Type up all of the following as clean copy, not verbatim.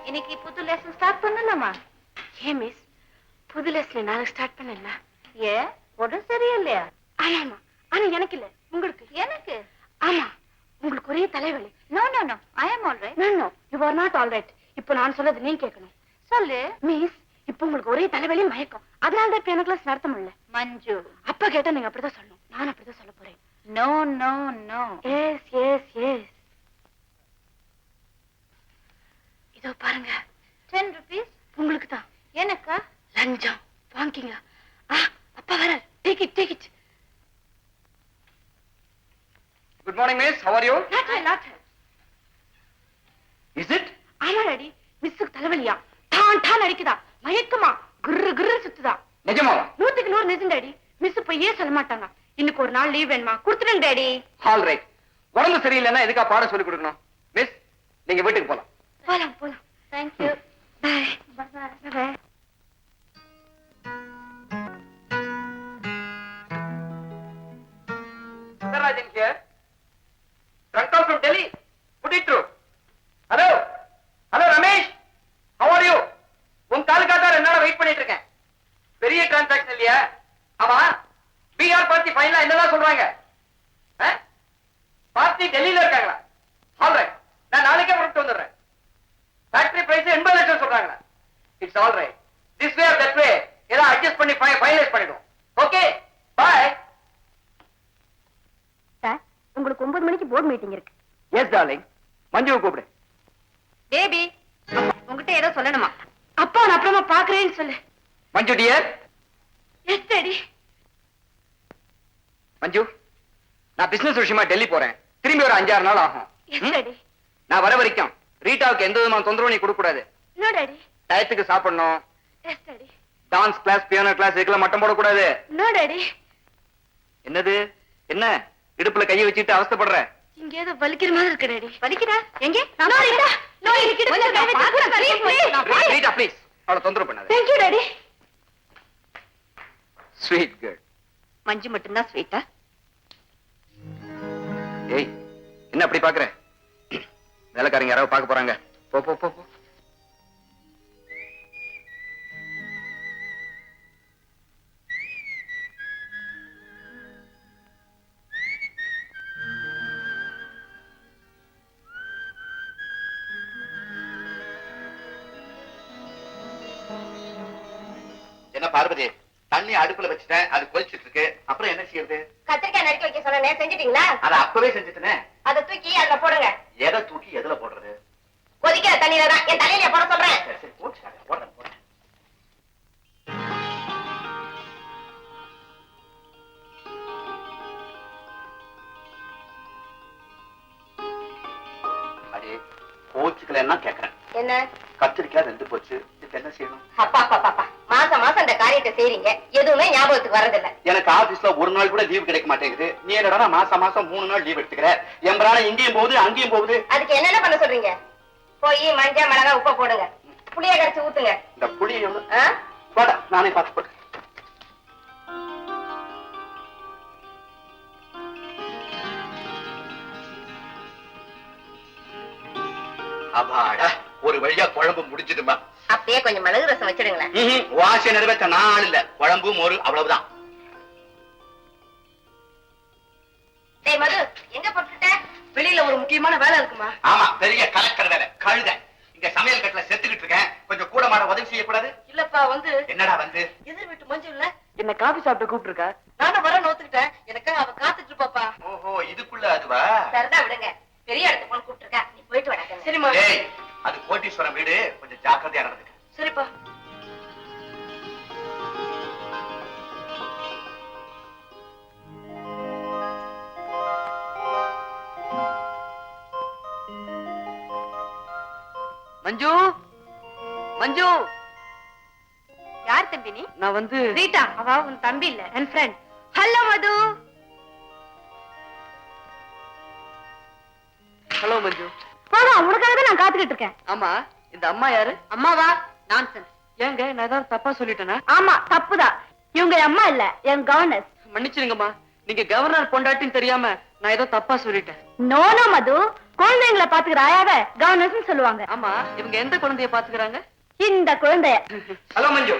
இன்னைக்கு புது lesson start பண்ணலாமா? ஏன் மிஸ், புது லெசன் நாளைக்கு ஸ்டார்ட் பண்ணல? ஏன், உடம்பு சரியில்லையா? ஆமாமா, ஆனா எனக்கு இல்ல, உங்களுக்கு. எனக்கு? ஆமா, உங்களுக்கு ஒரே தலைவலி. No no no, I am all right. No no, you are not all right. இப்போ நான் சொல்றது நீங்க கேட்கணும். சொல்லு மிஸ். இப்போ உங்களுக்கு ஒரே தலைவலி மயக்கம், அதனால தான் எனக்கு கிளாஸ் நடத்த முடியல. மஞ்சு, அப்பா கேட்டா நீங்க அப்படிதான் சொல்லணும். நான் அப்படிதான் சொல்ல போறேன். No no no. Yes yes yes. இதோ பாருங்க, 10 rupees உங்களுக்கு தான். எனக்கா? லஞ்சம் வாங்கிங்க. அப்பா வர. Take it, take it. Good morning miss, how are you? Not her. Is it? ஆமா டாடி, மிஸ்ஸுக்கு தலைவலியா, டான் டான் அடிக்குதா, மயக்கமா, குர்ரு குர்ரு சுத்துதா. நிஜமாவா? 100க்கு 100 நிஜம் டாடி. மிஸ் பொய்யே சொல்ல மாட்டாங்க. இன்னைக்கு ஒரு நாள் லீவ் வேணுமா? கொடுத்துடுங்க டாடி. All right. உடம்பு சரியில்லைன்னா எதுக்கா பாடம் சொல்லி கொடுக்கணும்? மிஸ், நீங்க வீட்டுக்கு போலாம். போலாம் போலாம். Thank you. Bye. Bye bye. Bye. Sundararajan here. Drunk call from Delhi. Put it through. Hello. Hello Ramesh. How are you? உன் காலுக்காக என்னால வெயிட் பண்ணிட்டு இருக்கேன். பெரிய டிரான்சாக்ஷன் இல்லையா? ஆமா. பிஆர் பார்ட்டி ஃபைனலா என்னதான் சொல்றாங்க? பார்ட்டி டெல்லியில இருக்காங்களா? All right. நான் நாளைக்கே புறப்பட்டு வந்துடுறேன். ஃபேக்டரி பிரைஸ் 80 லட்சம் சொல்றாங்க. It's all right. This way or that way ஏதோ அட்ஜஸ்ட் பண்ணி ஃபைனலைஸ் பண்ணிடுவோம். Okay bye. சார், உங்களுக்கு 9 மணிக்கு போர்ட் மீட்டிங் இருக்கு. Yes darling. மஞ்சுவை கூப்பிடு. பேபி, உங்ககிட்ட ஏதோ சொல்லணுமா? அப்பா நான் அப்புறமா பாக்குறேன்னு சொல்லு. Manju dear. Yes daddy. Manju, நான் பிசினஸ் விஷயமா டெல்லி போறேன். திரும்பி ஒரு 5-6 நாள் ஆகும். Yes daddy. நான் வர வரைக்கும் ரீட்டாவுக்கு எந்த விதமான தொந்தரவு நீ கொடுக்க கூடாது. No daddy. டயத்துக்கு சாப்பிடணும். Yes daddy. Dance class, piano class இதுக்கெல்லாம் மட்டம் போடக்கூடாது. No daddy. என்னது, என்ன இடுப்புல கையை வச்சுட்டு அவஸ்தைப்படுற? இங்க ஏதோ வலிக்கிற மாதிரி இருக்கு டாடி. வலிக்குதா? எங்க? நோ இல்ல. நோ இருக்கு. ரீட்டா ப்ளீஸ், அவளை தொந்தரவு பண்ணாத. Thank you daddy. Sweet girl. Manju மட்டும் தான் ஸ்வீட்டா? ஏய், என்ன அப்படி பாக்குற? வேலைக்காரங்க யாராவது பார்க்க போறாங்க. போ போ போ. என்ன பார்வதி, தண்ணி அடுப்புல வச்சுட்டேன், அது கொதிச்சிட்டு இருக்கு. அப்புறம் என்ன செய்யறது? கத்திரிக்காய் நறுக்கி வைக்க சொன்னேன், செஞ்சிட்டீங்களா? அத அப்பவே செஞ்சுட்டேனே. அதை தூக்கி அதுல போடுங்க. எதை தூக்கி எதுல போடுறது? கொதிக்கிற தண்ணியில தான். என் தலையில போட சொல்றேன். சரி சரி, போட்டுக்காங்க, போடுறேன் போடுறேன். அடே, கோச்சுக்கலன்னா கேக்குறேன். என்ன? கத்திரிக்காய் வெந்து போச்சு, இதுக்கு என்ன செய்யணும்? அப்பா அப்பா அப்பா, மாசம் மாசம் இந்த காரியத்தை செய்றீங்க, எதுவுமே ஞாபகத்துக்கு வரதில்லை. எனக்கு ஆபீஸ்ல ஒரு நாள் கூட லீவ் கிடைக்க மாட்டேங்குது. நீ என்னடா மாசம் மாசம் 3 நாள் லீவ் எடுத்துக்கிற? எம்பரான இங்கேயும் போகுது அங்கேயும் போகுது. அதுக்கு என்னென்ன பண்ண சொல்றீங்க? போய் மஞ்சள் மிளகாய் உப்பை போடுங்க, புளிய கரைச்சு ஊத்துங்க. இந்த புளியை போட நானே பார்த்து போட்டு. அப்பாடா, ஒரு வழியா குழம்பு முடிஞ்சதுமா. அப்படியே கொஞ்சம் மிளகு ரசம் வச்சிடுங்களேன். வாசனை நிறைவேற்ற நாள் இல்ல, குழம்பு மோரு அவ்வளவுதான். டேய் மது, எங்க போட்டுட்ட? வெளியில ஒரு முக்கியமான வேலை இருக்குமா? ஆமா, பெரிய கலெக்டர் வேலை. கழுத இங்க சமையல் கட்டுல செத்துக்கிட்டு இருக்கேன், கொஞ்சம் கூட மாட உதவி செய்யக்கூடாது? இல்லப்பா, வந்து என்னடா வந்து? எதிர் வீட்டு மஞ்சு இல்ல, என்ன காபி சாப்பிட்டு கூப்பிட்டு இருக்கா? நானும் வர நோத்துக்கிட்டேன், எனக்காக அவ காத்துட்டு இருப்பாப்பா. ஓஹோ, இதுக்குள்ள அதுவா? சரிதான், விடுங்க. பெரிய இடத்துக்கு போன கூப்பிட்டு இருக்கா, நீ போயிட்டு வர. சரிம்மா. டேய், அது கோட்டீஸ்வரம் வீடு, கொஞ்சம் ஜாக்கிரதையா நடந்துக்க. சரிப்பா. மஞ்சு, மஞ்சு. யார் தம்பி நீ? நான் வந்து ரீட்டா. அவ உன் தம்பி இல்ல, என் ஃப்ரெண்ட். ஹலோ மது. ஹலோ மஞ்சு. போடா, உனக்காக தான் நான் காத்துக்கிட்டு இருக்கேன். ஆமா, இந்த அம்மா யாரு? அம்மாவா? நான்சென்ஸ். ஏங்க, நான் ஏதாவது தப்பா சொல்லிட்டேனா? ஆமா, தப்புதான். இவங்க அம்மா இல்ல, என் கவர்னர். மன்னிச்சிருங்கம்மா, நீங்க கவர்னர் பொண்டாட்டின்னு தெரியாம நான் ஏதோ தப்பா சொல்லிட்டேன். நோ நோ மது, குழந்தைங்களை பாத்துக்கிற ஆயாவ கவர்னன்ஸ் சொல்லுவாங்க. ஆமா, இவங்க எந்த குழந்தைய பாத்துக்கிறாங்க? இந்த குழந்தைய. ஹலோ மஞ்சு,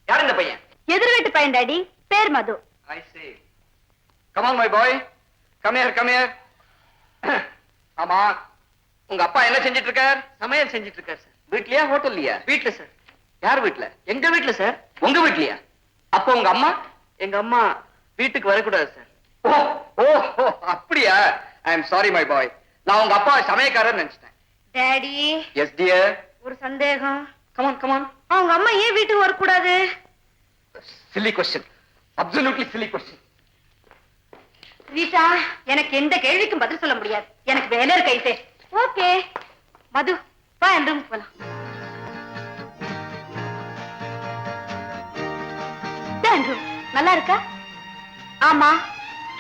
யார் இந்த பையன்? எதிர் வீட்டு பையன் டாடி, பேர் மது. I see. Come on, my boy. Come here, come here. ஆமா, உங்க அப்பா என்ன செஞ்சிட்டு இருக்கார்? சமையல் செஞ்சிட்டு இருக்கார் சார். வீட்லயா ஹோட்டல்லையா? வீட்ல சார். யார் வீட்ல? எங்க வீட்ல சார். உங்க வீட்லயா? அப்போ உங்க அம்மா? எங்க அம்மா வீட்டுக்கு வரக்கூடாது சார். ஓ ஓ ஓ, அப்படியா? I am sorry my boy. நான் உங்க அப்பா சமையக்காரர் நினைச்சிட்டேன். டாடி. S dear. ஒரு சந்தேகம். Come on come on. அவங்க அம்மா ஏன் வீட்டுக்கு வரக்கூடாது? Chilli question, absolutely chilli question. Rita, எனக்கு எந்த கேள்விக்கும் பதில் சொல்ல முடியாது. எனக்கு வேலை இருக்கு. ஓகே மது, வா என் ரூமுக்கு போலாம். நல்லா இருக்கா? ஆமா,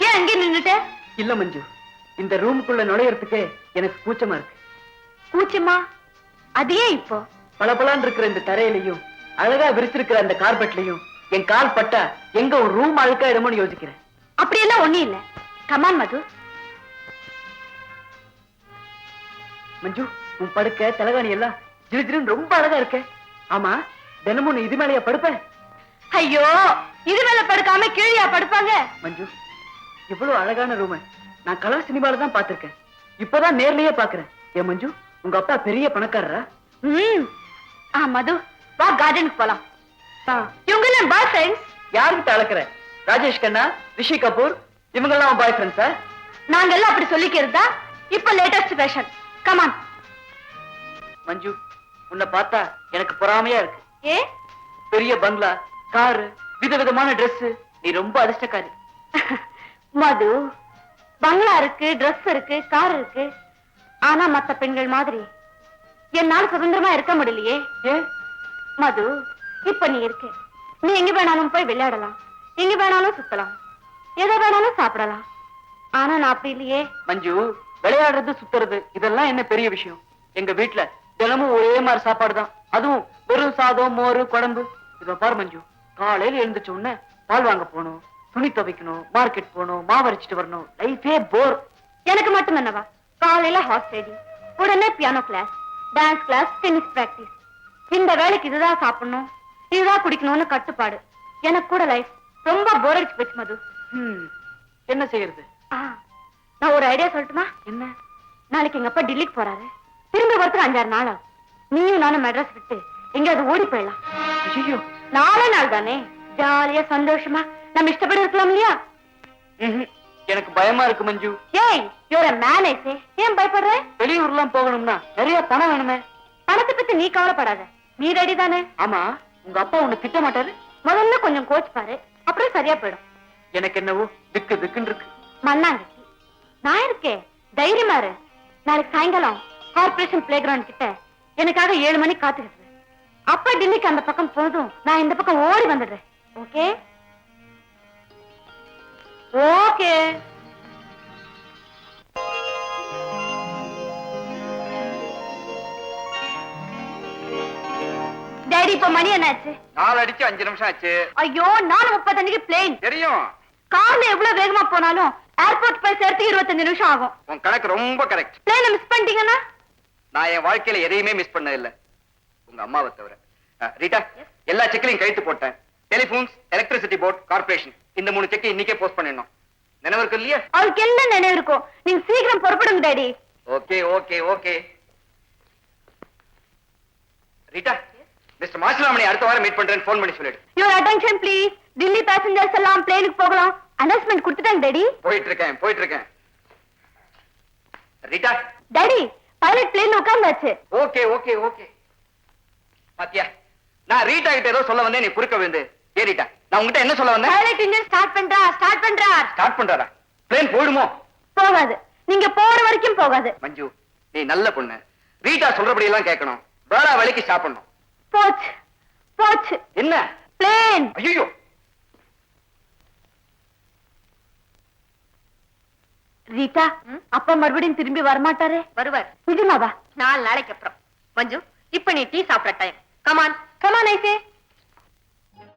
ஏன் அங்கே நின்னுட்ட? இல்ல மஞ்சு, இந்த ரூமுக்குள்ள நுழையறதுக்கு எனக்கு கூச்சமா இருக்கு. கூச்சமா? அது ஏன் இப்போ? பளபளன்னு இருக்கிற இந்த தரையிலையும் அழகா விரிச்சிருக்கிற அந்த கார்பெட்லயும் என் கால் பட்டா எங்க ஒரு ரூம் அழுக்காயிடுமோன்னு யோசிக்கிறேன். அப்படியெல்லாம் ஒண்ணும் இல்ல. கமான் மது. மஞ்சு, உன் படுக்க தலகாணி எல்லாம் ஜிலுஜிலுன்னு ரொம்ப அழகா இருக்க. ஆமா, தினமும் நீ இது மேலையா படுப்ப? ஐயோ, இது மேல படுக்காம கீழியா படுப்பாங்க? மஞ்சு, இவ்வளவு அழகான ரூம நான் கலர் சினிமால தான் பாத்திருக்கேன். இப்பதான் நேர்லயே பாக்குறேன். ஏன் மஞ்சு, உங்க அப்பா பெரிய பணக்காரரா? மது, வா கார்டனுக்கு போலாம். இவங்க எல்லாம் பாய் ஃப்ரெண்ட்ஸ். யாருக்கிட்ட அழக்கிற? ராஜேஷ் கண்ணா, ரிஷி கபூர், இவங்க எல்லாம் பாய் ஃப்ரெண்ட்ஸா? நாங்க எல்லாம் அப்படி சொல்லிக்கிறதா இப்ப லேட்டஸ்ட் ஃபேஷன். கமான். மஞ்சு, உன்னை பார்த்தா எனக்கு பொறாமையா இருக்கு. ஏ? பெரிய பங்களா, காரு, விதவிதமான Dress, நீ ரொம்ப அதிர்ஷ்டக்காரி. மது, பங்களா இருக்கு, Dress இருக்கு, கார் இருக்கு. ஆனா மத்த பெண்கள் மாதிரி என்னால சுதந்திரமா இருக்க முடியலையே. ஏன்? மது, இப்ப நீ இருக்க. நீ எங்க வேணாலும் போய் விளையாடலாம், எங்க வேணாலும் சுத்தலாம், எதை வேணாலும் சாப்பிடலாம். ஆனா நான் அப்படி இல்லையே. மஞ்சு, விளையாடுறது சுத்துறது இதெல்லாம் என்ன பெரிய விஷயம்? எங்க வீட்டுல தினமும் ஒரே மாதிரி சாப்பாடு தான். அதுவும் வெறும் சாதம், மோரு, குழம்பு. இத பாரு மஞ்சு, காலையில எழுந்துச்ச உடனே பால் வாங்க போகணும், துணி துவைக்கணும், மார்க்கெட் போகணும், மாவரைச்சிட்டு வரணும். லைஃபே போர். எனக்கு மட்டும் என்னவா? காலையில ஹார்ஸ் ரைடிங், உடனே piano class, dance class, tennis practice. இந்த வேலைக்கு இதுதான் சாப்பிடணும், இதுதான் குடிக்கணும்னு கட்டுப்பாடு. எனக்கு கூட லைஃப் ரொம்ப போர் அடிச்சு போச்சு மது. என்ன செய்யறது? நான் ஒரு ஐடியா சொல்லட்டுமா? என்ன? நாளைக்கு எங்க அப்பா டெல்லிக்கு போறாரு. திரும்பி வரதுக்கு 5-6 நாள் ஆகும். நீயும் நானும் மெட்ராஸ் விட்டு எங்கேயாவது ஓடி போயிடலாம். ஐயோ, 4 நாள் தானே, ஜாலியா சந்தோஷமா நம்ம இஷ்டப்படி இருக்கலாம் இல்லையா? எனக்கு பயமா இருக்கு மஞ்சு. ஏய், your a man, I say. ஏன் பயப்படுற? வெளியூர்லாம் போகணும்னா நிறைய பணம் வேணுமே. பணத்தை பத்தி நீ கவலைப்படாத, நீ ரெடி தானே? ஆமா, உங்க அப்பா உன்னை திட்ட மாட்டாரு? முதல்ல கொஞ்சம் கோச் பாரு, அப்புறம் சரியா போயிடும். எனக்கு என்னவோ திக்கு திக்குன்னு இருக்கு. மண்ணாங்கட்டி, நான் இருக்கேன், தைரியமா இரு. நாளைக்கு சாயங்காலம் கார்பரேஷன் பிளே கிரவுண்ட் கிட்ட எனக்காக 7 மணிக்கு காத்துக்கிட்டு. அப்பா டெல்லிக்கு அந்த பக்கம் போதும், நான் இந்த பக்கம் ஓடி வந்துடுறேன். ஓகே? ஓகே. டாடி, இப்ப மணி என்னாச்சு? 4 அடிச்சு 5 நிமிஷம் ஆச்சு. ஐயோ, 4:35 பிளேன். தெரியும். கார்ல எவ்வளவு வேகமா போனாலும் ஏர்போர்ட் போய் சேர்த்து 25 நிமிஷம் ஆகும். உன் கணக்கு ரொம்ப கரெக்ட். பிளேனை மிஸ் பண்ணிட்டீங்கன்னா? நான் என் வாழ்க்கையில எதையுமே மிஸ் பண்ணது இல்ல, உங்க அம்மாவை தவிர. ரீட்டா, எல்லா செக்லையும் கழித்து போட்டேன். டெலிபோன்ஸ், எலக்ட்ரிசிட்டி போர்ட், கார்பரேஷன், இந்த 3 செக்கை இன்னைக்கே போஸ்ட் பண்ணிடணும். நினைவு இருக்கு இல்லையா? அவருக்கு எல்லாம் நினைவு இருக்கும். நீங்க சீக்கிரம் புறப்படுங்க daddy. Okay okay okay. Rita, mister Masilamani அடுத்த வாரம் மீட் பண்றேன்னு போன் பண்ணி சொல்லிடு. Your attention please. Delhi passengers எல்லாம் பிளேனுக்கு போகலாம். அனௌன்ஸ்மென்ட் கொடுத்துட்டாங்க டாடி. போயிட்டு இருக்கேன். ரீட்டா. டாடி, பைலட் பிளேன்ல உட்கார்ந்தாச்சு. Okay okay okay. பாத்தியா, நான் ரீட்டா கிட்ட ஏதோ சொல்ல வந்தேன், நீ குறுக்க விழுந்து. ஏ ரீட்டா, நான் உங்ககிட்ட என்ன சொல்ல வந்தேன்? பைலட் இன்ஜின் ஸ்டார்ட் பண்றார். ஸ்டார்ட் பண்றாரா? பிளேன் போயிடுமோ? போகாது. நீங்க போற வரைக்கும் போகாது. மஞ்சு, நீ நல்ல பொண்ணு. ரீட்டா சொல்றபடி எல்லாம் கேட்கணும். வேளா வேலைக்கு சாப்பிடணும். போச்சு. என்ன? பிளேன். ஐயோ, ரீட்டா, அப்பா மறுபடியும் திரும்பி வரமாட்டாரே? வருவார். நிஜமாவா? 4 நாளைக்கு அப்புறம். மஞ்சு, இப்ப நீ டீ சாப்பிட டைம்.